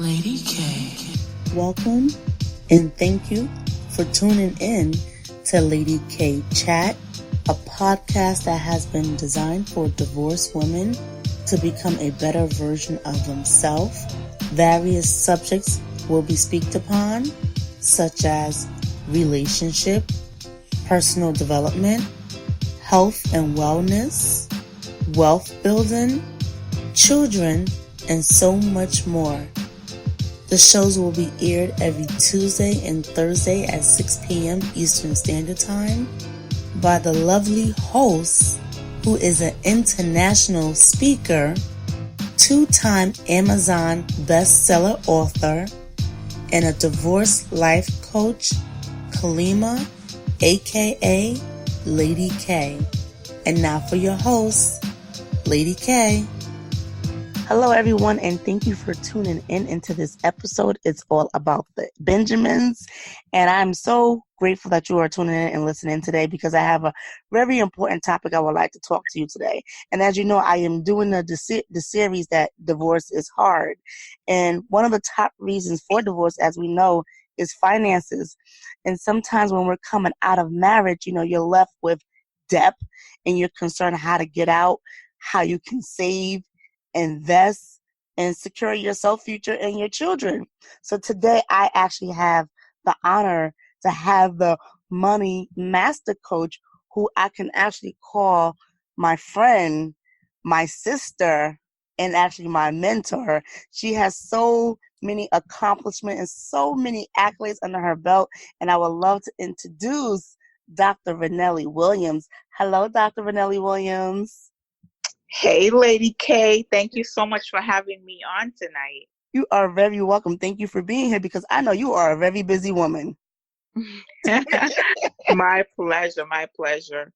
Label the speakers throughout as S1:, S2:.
S1: Lady K.
S2: Welcome and thank you for tuning in to Lady K Chat, a podcast that has been designed for divorced women to become a better version of themselves. Various subjects will be speaked upon, such as relationship, personal development, health and wellness, wealth building, children, and so much more. The shows will be aired every Tuesday and Thursday at 6 p.m. Eastern Standard Time by the lovely host, who is an international speaker, two-time Amazon bestseller author, and a divorce life coach, Kalima, aka Lady K. And now for your host, Lady K. Hello, everyone, and thank you for tuning in into this episode. It's all about the Benjamins, and I'm so grateful that you are tuning in and listening today because I have a very important topic I would like to talk to you today. And as you know, I am doing the series that divorce is hard, and one of the top reasons for divorce, as we know, is finances. And sometimes when we're coming out of marriage, you're left with debt, and you're concerned how to get out, how you can save, invest, and secure yourself, future, and your children. So today I actually have the honor to have the money master coach, who I can actually call my friend, my sister, and actually my mentor. She has so many accomplishments and so many accolades under her belt, and I would love to introduce Dr. Renelli Williams. Hello, Dr. Renelli Williams.
S3: Hey, Lady K. Thank you so much for having me on tonight.
S2: You are very welcome. Thank you for being here because I know you are a very busy woman.
S3: My pleasure. My pleasure.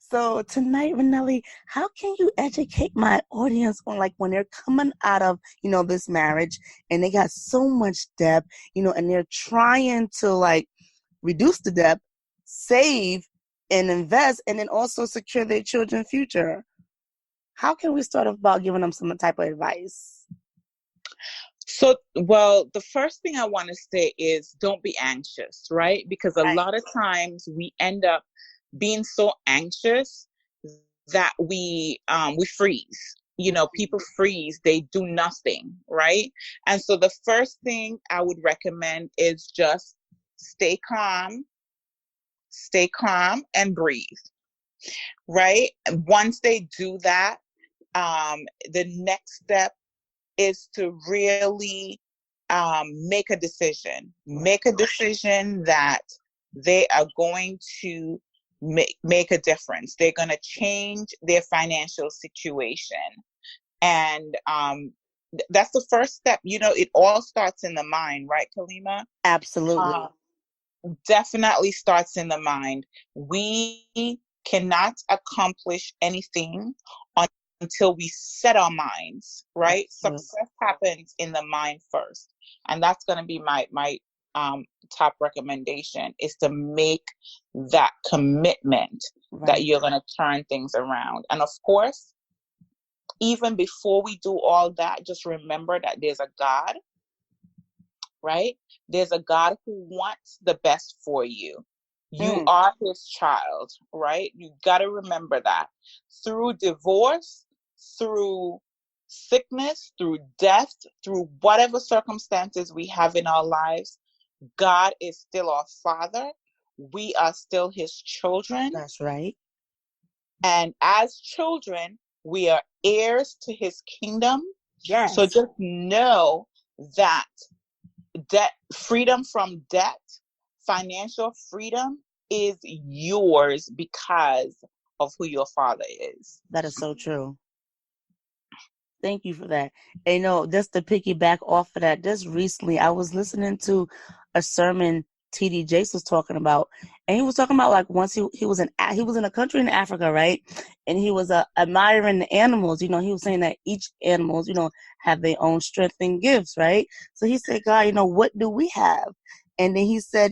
S2: So tonight, Renelli, how can you educate my audience on when they're coming out of, this marriage and they got so much debt, and they're trying to reduce the debt, save and invest, and then also secure their children's future? How can we start off about giving them some type of advice?
S3: So, the first thing I want to say is don't be anxious, right? Because a lot of times we end up being so anxious that we freeze. People freeze, they do nothing, right? And so the first thing I would recommend is just stay calm and breathe, right? Once they do that, the next step is to really make a decision. Make a decision that they are going to make a difference. They're going to change their financial situation. And that's the first step. It all starts in the mind, right, Kalima?
S2: Absolutely.
S3: Definitely starts in the mind. We cannot accomplish anything until we set our minds, right?
S2: Absolutely.
S3: Success happens in the mind first. And that's going to be my top recommendation, is to make that commitment that you're going to turn things around. And of course, even before we do all that, just remember that there's a God, right? There's a God who wants the best for you. You are his child, right? You got to remember that. Through divorce, through sickness, through death, through whatever circumstances we have in our lives, God is still our Father. We are still his children.
S2: That's right.
S3: And as children, we are heirs to his kingdom.
S2: Yes.
S3: So just know that freedom from debt, financial freedom, is yours because of who your Father is.
S2: That is so true. Thank you for that. And just to piggyback off of that, just recently I was listening to a sermon T.D. Jakes was talking about, and he was talking about once he was in a country in Africa, right? And he was admiring the animals. He was saying that each animals, have their own strength and gifts, right? So he said, God, what do we have? And then he said,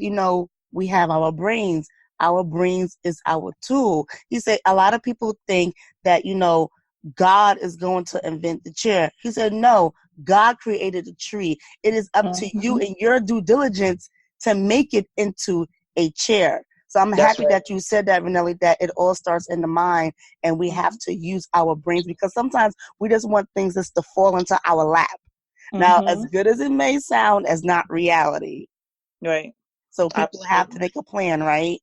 S2: we have our brains. Our brains is our tool. He said a lot of people think that God is going to invent the chair. He said, no, God created the tree. It is up to you and your due diligence to make it into a chair. So I'm happy that you said that, Vernelli, that it all starts in the mind and we have to use our brains, because sometimes we just want things just to fall into our lap. Now, as good as it may sound, as not reality.
S3: Right.
S2: So people have to make a plan, right?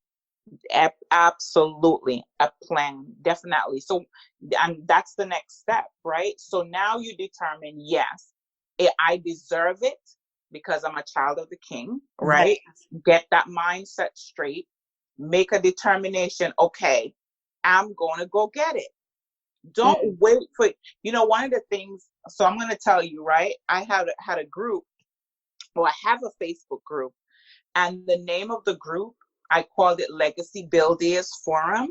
S3: Absolutely. A plan. Definitely. So that's the next step, right? So now you determine, yes, I deserve it because I'm a child of the King, right? Get that mindset straight. Make a determination. Okay, I'm going to go get it. Don't wait for, one of the things, so I'm going to tell you, right? I had a group, or I have a Facebook group, and the name of the group, I called it Legacy Builders Forum.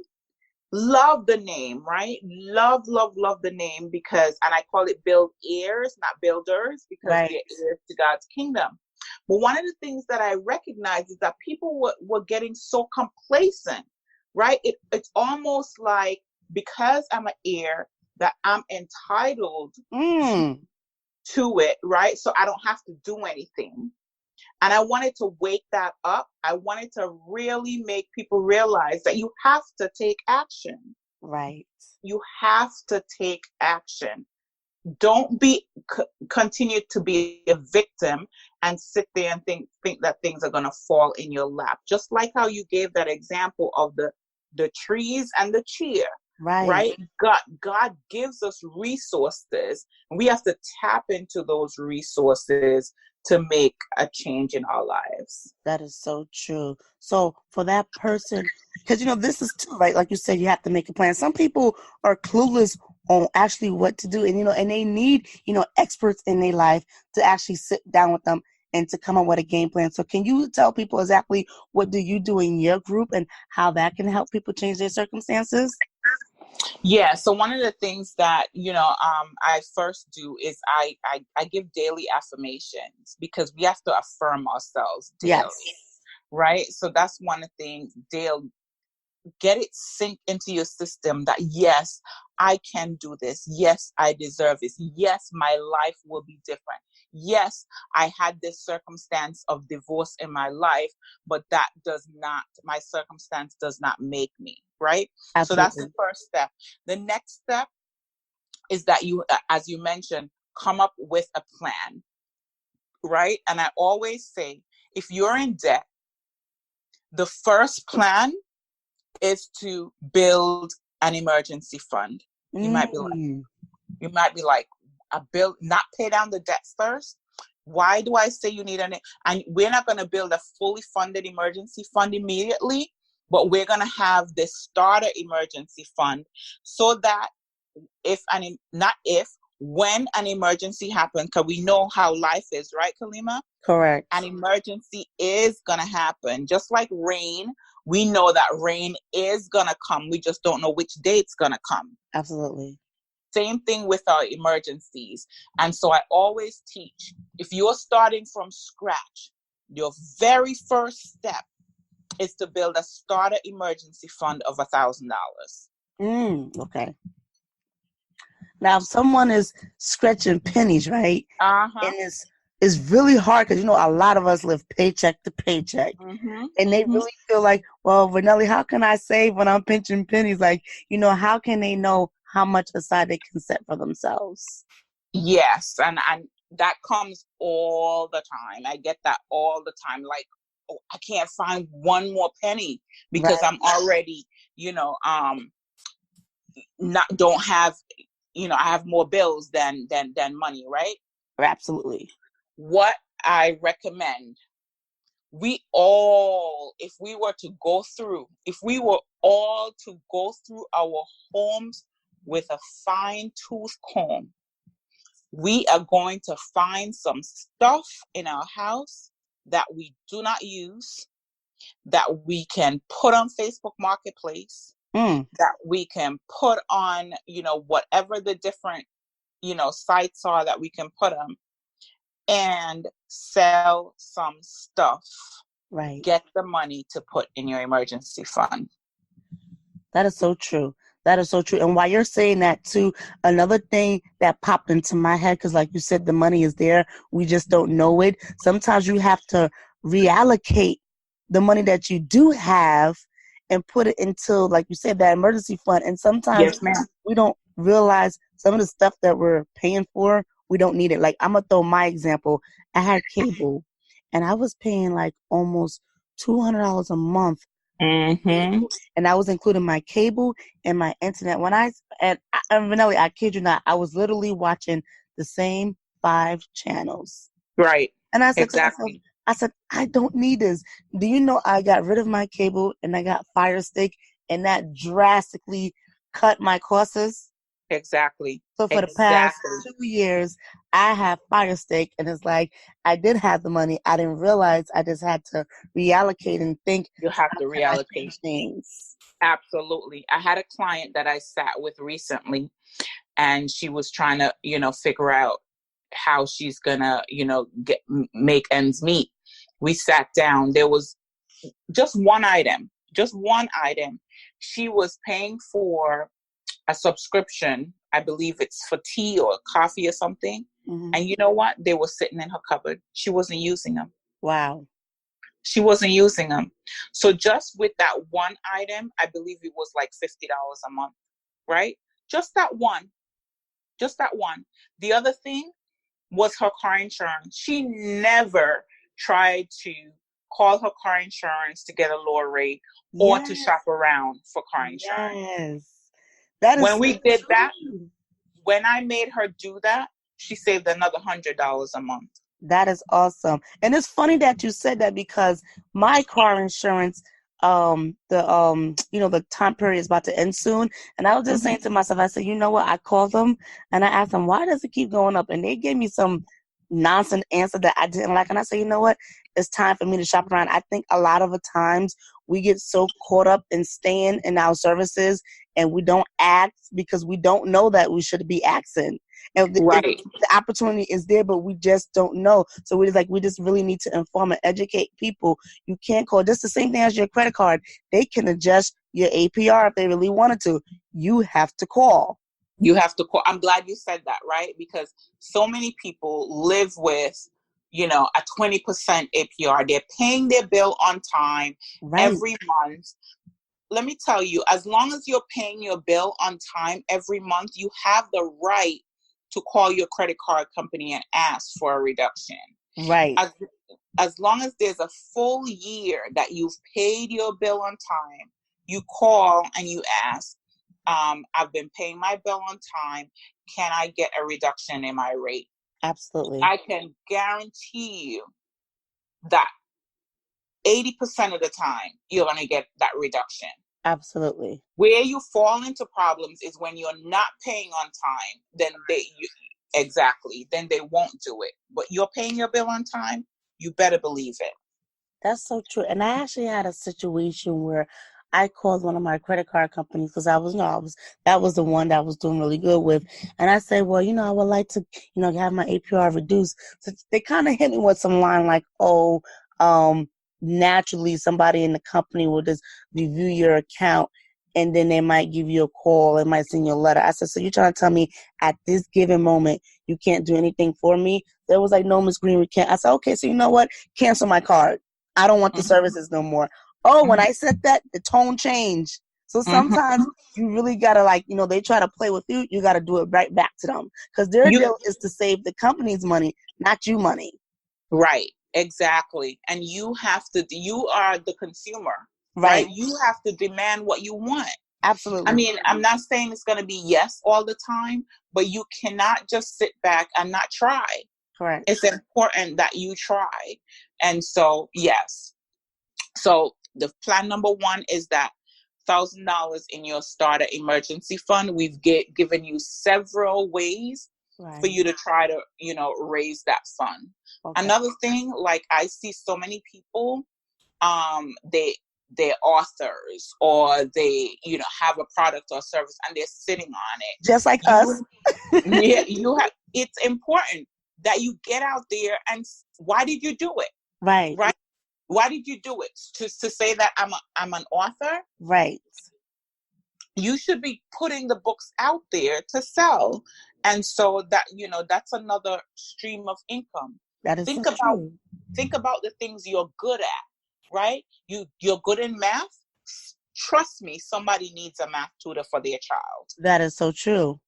S3: Love the name, right? Love the name, because, and I call it Build Heirs, not Builders, because we're heirs to God's kingdom. But one of the things that I recognize is that people were getting so complacent, right? It's almost like, because I'm an heir, that I'm entitled to it, right? So I don't have to do anything. And I wanted to wake that up. I wanted to really make people realize that you have to take action.
S2: Right.
S3: You have to take action. Don't continue to be a victim and sit there and think that things are going to fall in your lap. Just like how you gave that example of the trees and the chair. Right? God gives us resources, and we have to tap into those resources to make a change in our lives.
S2: That is so true. So for that person, because this is too, right? Like you said, you have to make a plan. Some people are clueless on actually what to do, and and they need experts in their life to actually sit down with them and to come up with a game plan. So can you tell people exactly what do you do in your group and how that can help people change their circumstances?
S3: Yeah, so one of the things that I first do is I give daily affirmations, because we have to affirm ourselves daily, right? So that's one of the things. Get it sink into your system that, yes, I can do this. Yes, I deserve this. Yes, my life will be different. Yes, I had this circumstance of divorce in my life, but my circumstance does not make me, right? Absolutely. So that's the first step. The next step is that you, as you mentioned, come up with a plan, right? And I always say, if you're in debt, the first plan is to build an emergency fund. You might be like, not pay down the debt first. Why do I say you need and we're not going to build a fully funded emergency fund immediately, but we're going to have this starter emergency fund, so that when an emergency happens, because we know how life is, right, Kalima?
S2: Correct.
S3: An emergency is going to happen. Just like rain, we know that rain is going to come. We just don't know which day it's going to come.
S2: Absolutely.
S3: Same thing with our emergencies. And so I always teach, if you're starting from scratch, your very first step is to build a starter emergency fund of $1,000.
S2: Okay. Now, if someone is scratching pennies, right? And it's really hard, because a lot of us live paycheck to paycheck, and they really feel like, well, Vernelli, how can I save when I'm pinching pennies? Like, how can they know how much aside they can set for themselves?
S3: Yes, and that comes all the time. I get that all the time. Like, oh, I can't find one more penny because I'm already, don't have, I have more bills than money, right?
S2: Absolutely.
S3: What I recommend, if we were all to go through our homes with a fine-tooth comb, we are going to find some stuff in our house that we do not use, that we can put on Facebook Marketplace, that we can put on, whatever the different, sites are that we can put them, and sell some stuff. Right. Get the money to put in your emergency fund.
S2: That is so true. That is so true. And while you're saying that too, another thing that popped into my head, because like you said, the money is there. We just don't know it. Sometimes you have to reallocate the money that you do have and put it into, like you said, that emergency fund. And sometimes
S3: Yes, ma'am.
S2: we don't realize some of the stuff that we're paying for, we don't need it. Like, I'm going to throw my example. I had cable and I was paying like almost $200 a month.
S3: Mm-hmm.
S2: And I was including my cable and my internet. And Vanelli, I kid you not, I was literally watching the same 5 channels.
S3: Right.
S2: And I said
S3: Exactly.
S2: to myself, I don't need this. Do you know I got rid of my cable and I got Fire Stick, and that drastically cut my costs?
S3: Exactly.
S2: So for the past
S3: Exactly.
S2: 2 years, I have Fire Stick, and it's like I did have the money. I didn't realize I just had to reallocate and think,
S3: You have
S2: how
S3: to
S2: can I
S3: reallocate.
S2: change things?
S3: Absolutely. I had a client that I sat with recently, and she was trying to, figure out how she's gonna, make ends meet. We sat down. There was just one item. She was paying for a subscription. I believe it's for tea or coffee or something.
S2: Mm-hmm.
S3: And you know what? They were sitting in her cupboard. She wasn't using them.
S2: Wow.
S3: She wasn't using them. So just with that one item, I believe it was like $50 a month, right? Just that one. Just that one. The other thing was her car insurance. She never tried to call her car insurance to get a lower rate or to shop around for car insurance.
S2: Yes. That is
S3: When we
S2: so
S3: did
S2: true.
S3: that, when I made her do that, she saved another $100 a month.
S2: That is awesome. And it's funny that you said that, because my car insurance, the time period is about to end soon. And I was just saying to myself, I said, you know what? I called them and I asked them, why does it keep going up? And they gave me some nonsense answer that I didn't like. And I said, you know what? It's time for me to shop around. I think a lot of the times we get so caught up in staying in our services and we don't act because we don't know that we should be acting. And
S3: Right.
S2: the opportunity is there, but we just don't know. So we just really need to inform and educate people. You can't call. Just the same thing as your credit card. They can adjust your APR if they really wanted to. You have to call.
S3: You have to call. I'm glad you said that, right? Because so many people live with, a 20% APR. They're paying their bill on time every month. Let me tell you, as long as you're paying your bill on time every month, you have the right to call your credit card company and ask for a reduction.
S2: Right.
S3: As long as there's a full year that you've paid your bill on time, you call and you ask, I've been paying my bill on time. Can I get a reduction in my rate?
S2: Absolutely.
S3: I can guarantee you that 80% of the time you're going to get that reduction.
S2: Absolutely.
S3: Where you fall into problems is when you're not paying on time. Then then they won't do it. But you're paying your bill on time, you better believe it.
S2: That's so true. And I actually had a situation where I called one of my credit card companies because that was the one that I was doing really good with. And I said, well, I would like to, have my APR reduced. So they kind of hit me with some line like, naturally somebody in the company will just review your account and then they might give you a call. They might send you a letter. I said, so you're trying to tell me at this given moment you can't do anything for me? There was like, no, Ms. Green, we can't. I said, okay, so you know what? Cancel my card. I don't want the services no more. Oh, when I said that, the tone changed. So sometimes you really got to they try to play with you. You got to do it right back to them because their deal is to save the company's money, not you money.
S3: Right. Exactly. And you are the consumer, right? You have to demand what you want.
S2: Absolutely.
S3: I mean, I'm not saying it's going to be yes all the time, but you cannot just sit back and not try.
S2: Correct.
S3: It's important that you try. And so, yes. So the plan number 1 is that $1,000 in your starter emergency fund. We've given you several ways for you to try to, raise that fund. Okay. Another thing, like I see so many people, they're authors or they, have a product or service and they're sitting on it.
S2: Just like us.
S3: Yeah, it's important that you get out there and why did you do it?
S2: Right.
S3: Why did you do it? To say that I'm an author?
S2: Right.
S3: you should be putting the books out there to sell. And so that, that's another stream of income.
S2: That is
S3: Think
S2: so
S3: about
S2: true.
S3: think about the things you're good at, right? You're good in math. Trust me, somebody needs a math tutor for their child.
S2: That is so true.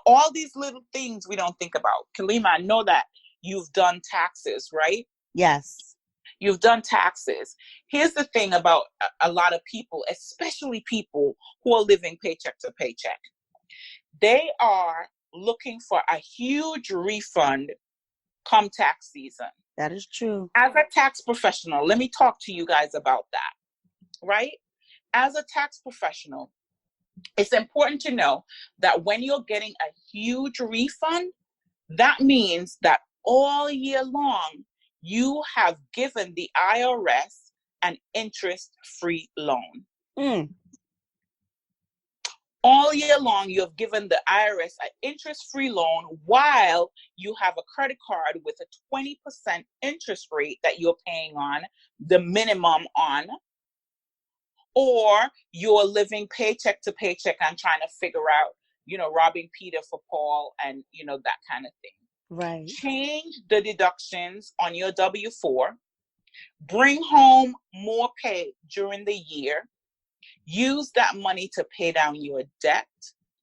S3: All these little things we don't think about. Kalima, I know that you've done taxes, right?
S2: Yes.
S3: You've done taxes. Here's the thing about a lot of people, especially people who are living paycheck to paycheck. They are looking for a huge refund come tax season.
S2: That is true.
S3: As a tax professional, let me talk to you guys about that, right? As a tax professional, it's important to know that when you're getting a huge refund, that means that all year long, you have given the IRS an interest-free loan. All year long, you have given the IRS an interest-free loan while you have a credit card with a 20% interest rate that you're paying on, the minimum on, or you're living paycheck to paycheck and trying to figure out, robbing Peter for Paul and, that kind of thing.
S2: Right.
S3: Change the deductions on your W-4. Bring home more pay during the year. Use that money to pay down your debt,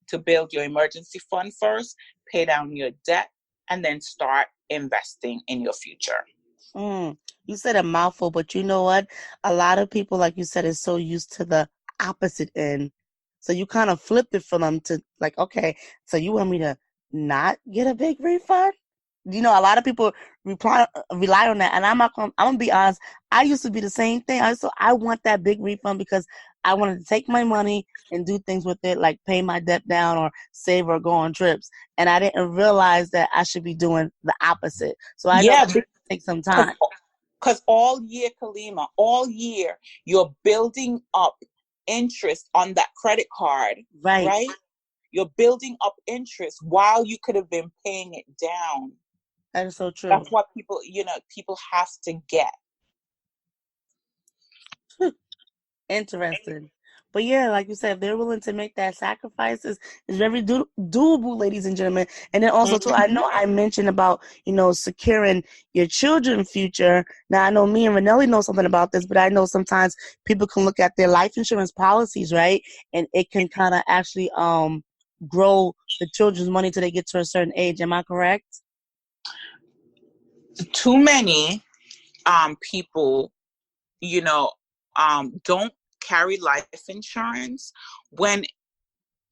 S3: to build your emergency fund first, pay down your debt, and then start investing in your future.
S2: You said a mouthful, but you know what? A lot of people, like you said, is so used to the opposite end. So you kind of flipped it for them to like, okay, so you want me to not get a big refund? A lot of people rely on that, and I'm gonna be honest. I used to be the same thing. I want that big refund because I wanted to take my money and do things with it, like pay my debt down or save or go on trips. And I didn't realize that I should be doing the opposite. So I know it takes some time.
S3: Because all year, Kalima, all year, you're building up interest on that credit card, right? You're building up interest while you could have been paying it down.
S2: That is so true.
S3: That's what people have to get.
S2: Interesting. But yeah, like you said, if they're willing to make that sacrifice, it's very doable, ladies and gentlemen. And then also, too, I know I mentioned about, securing your children's future. Now, I know me and Renelli know something about this, but I know sometimes people can look at their life insurance policies, right? And it can kind of actually grow the children's money till they get to a certain age. Am I correct?
S3: Too many people, don't carry life insurance when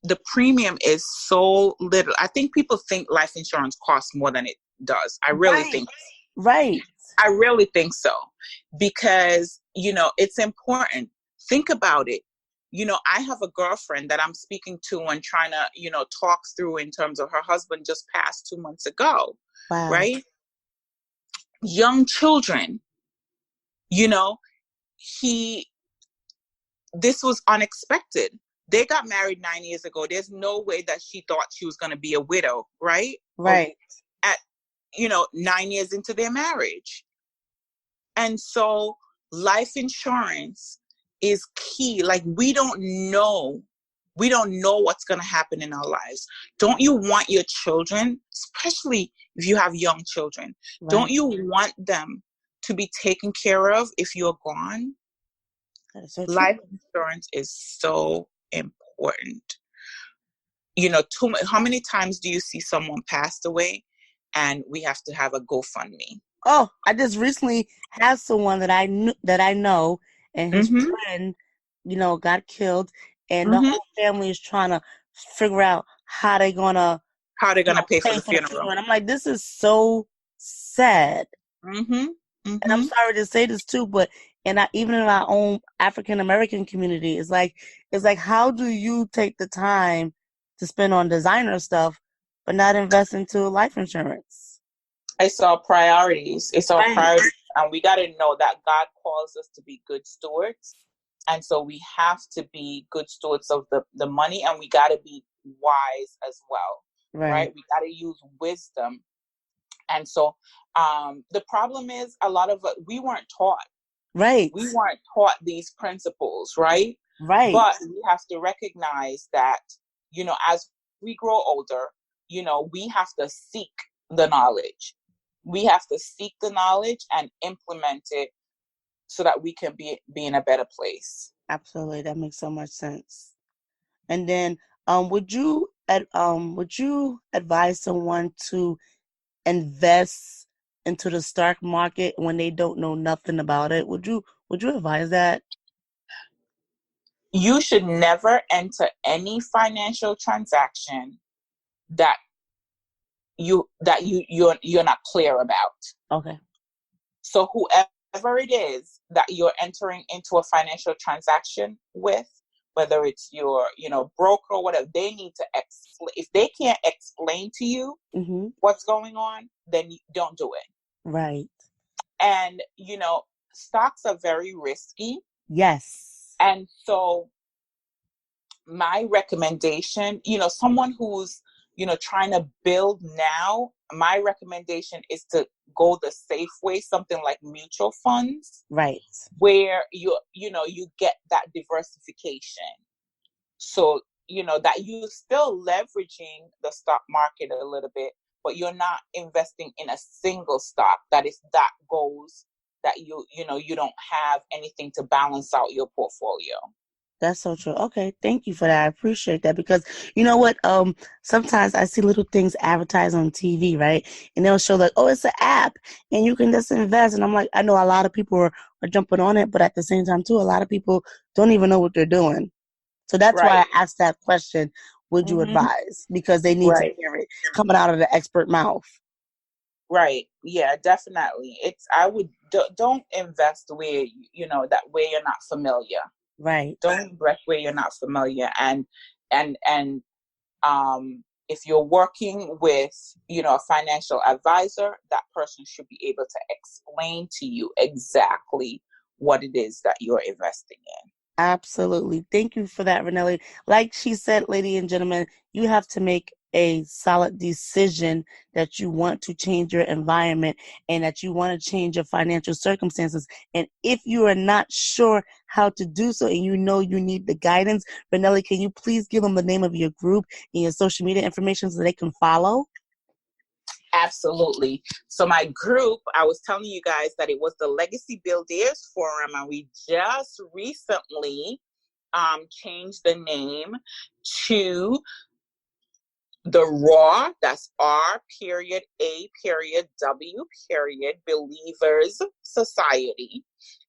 S3: the premium is so little. I think people think life insurance costs more than it does. I really think.
S2: Right.
S3: I really think so because, it's important. Think about it. I have a girlfriend that I'm speaking to and trying to, talk through in terms of her husband just passed 2 months ago.
S2: Wow.
S3: Right? Young children, this was unexpected. They got married 9 years ago. There's no way that she thought she was going to be a widow, right?
S2: Right.
S3: At 9 years into their marriage. And so life insurance is key. Like we don't know what's going to happen in our lives. Don't you want your children, especially if you have young children, don't you want them to be taken care of if you're gone?
S2: That is so true.
S3: Life insurance is so important. How many times do you see someone passed away and we have to have a GoFundMe?
S2: Oh, I just recently had someone that I know, and his friend, got killed, and the whole family is trying to figure out how they're gonna
S3: pay for the funeral.
S2: And I'm like, this is so sad. And I'm sorry to say this too, but even in our own African American community, it's like how do you take the time to spend on designer stuff but not invest into life insurance?
S3: It's our priorities. It's our priorities. And we got to know that God calls us to be good stewards. And so we have to be good stewards of the money, and we got to be wise as well. Right? We got to use wisdom. And so the problem is a lot of we weren't taught.
S2: Right.
S3: We weren't taught these principles, right?
S2: Right.
S3: But we have to recognize that, as we grow older, we have to seek the knowledge. We have to seek the knowledge and implement it so that we can be in a better place.
S2: Absolutely. That makes so much sense. And then, would you advise someone to invest into the stock market when they don't know nothing about it? Would you advise that?
S3: You should never enter any financial transaction that you're not clear about.
S2: Okay.
S3: So whoever it is that you're entering into a financial transaction with, whether it's your, broker or whatever, they need to explain. If they can't explain to you what's going on, then you don't do it.
S2: Right.
S3: And, stocks are very risky.
S2: Yes.
S3: And so my recommendation, someone who's, trying to build now, my recommendation is to go the safe way, something like mutual funds.
S2: Right.
S3: Where you get that diversification. So, that you're still leveraging the stock market a little bit, but you're not investing in a single stock that goes that you don't have anything to balance out your portfolio.
S2: That's so true. Okay, thank you for that. I appreciate that because you know what? Sometimes I see little things advertised on TV, right? And they'll show like, oh, it's an app and you can just invest. And I'm like, I know a lot of people are jumping on it, but at the same time too, a lot of people don't even know what they're doing. So that's why I asked that question. Would you advise? Because they need to hear it coming out of the expert mouth.
S3: Right. Yeah, definitely. Don't invest where, that where you're not familiar.
S2: Right.
S3: Don't invest where you're not familiar. And if you're working with, a financial advisor, that person should be able to explain to you exactly what it is that you're investing in.
S2: Absolutely. Thank you for that, Renelli. Like she said, ladies and gentlemen, you have to make a solid decision that you want to change your environment and that you want to change your financial circumstances. And if you are not sure how to do so and you need the guidance, Renelli, can you please give them the name of your group and your social media information so they can follow?
S3: Absolutely. So my group, I was telling you guys that it was the Legacy Builders Forum, and we just recently changed the name to the RAW, that's R.A.W. Believers Society.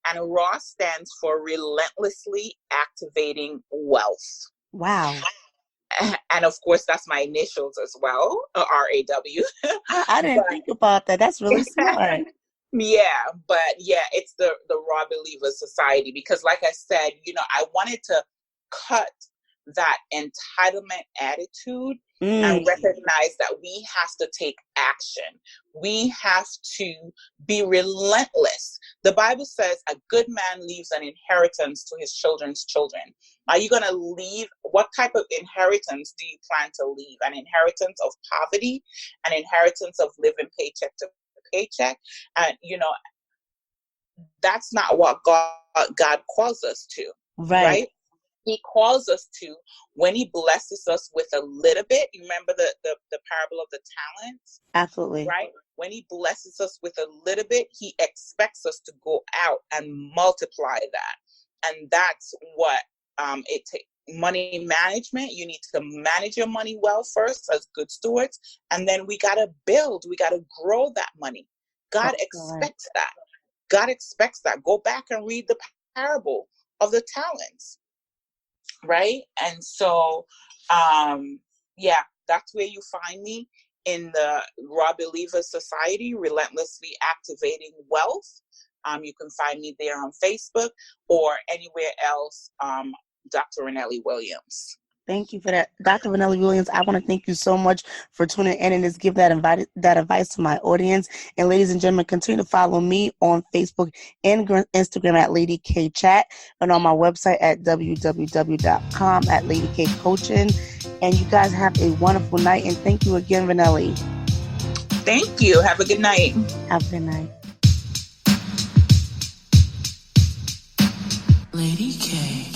S3: And RAW stands for Relentlessly Activating Wealth.
S2: Wow.
S3: And of course, that's my initials as well, R.A.W.
S2: I didn't think about that. That's really smart.
S3: Yeah, but it's the Raw Believers Society because, like I said, I wanted to cut that entitlement attitude and recognize that we have to take action. We have to be relentless. The Bible says a good man leaves an inheritance to his children's children. Are you going to leave? What type of inheritance do you plan to leave? An inheritance of poverty, an inheritance of living paycheck to paycheck? And, that's not what God calls us to, right? He calls us to, when he blesses us with a little bit, you remember the parable of the talents?
S2: Absolutely.
S3: Right? When he blesses us with a little bit, he expects us to go out and multiply that. And that's what it takes. Money management, you need to manage your money well first as good stewards. And then we got to build, we got to grow that money. God expects that. God expects that. Go back and read the parable of the talents. Right? And so, that's where you find me, in the Raw Believers Society, Relentlessly Activating Wealth. You can find me there on Facebook or anywhere else, Dr. Renelli Williams.
S2: Thank you for that, Dr. Renelli Williams. I want to thank you so much for tuning in and just give that advice to my audience. And ladies and gentlemen, continue to follow me on Facebook and Instagram at Lady K Chat, and on my website at www.com at Lady K Coaching. And you guys have a wonderful night. And thank you again, Renelli.
S3: Thank you. Have a good night.
S2: Have a good night.
S1: Lady K.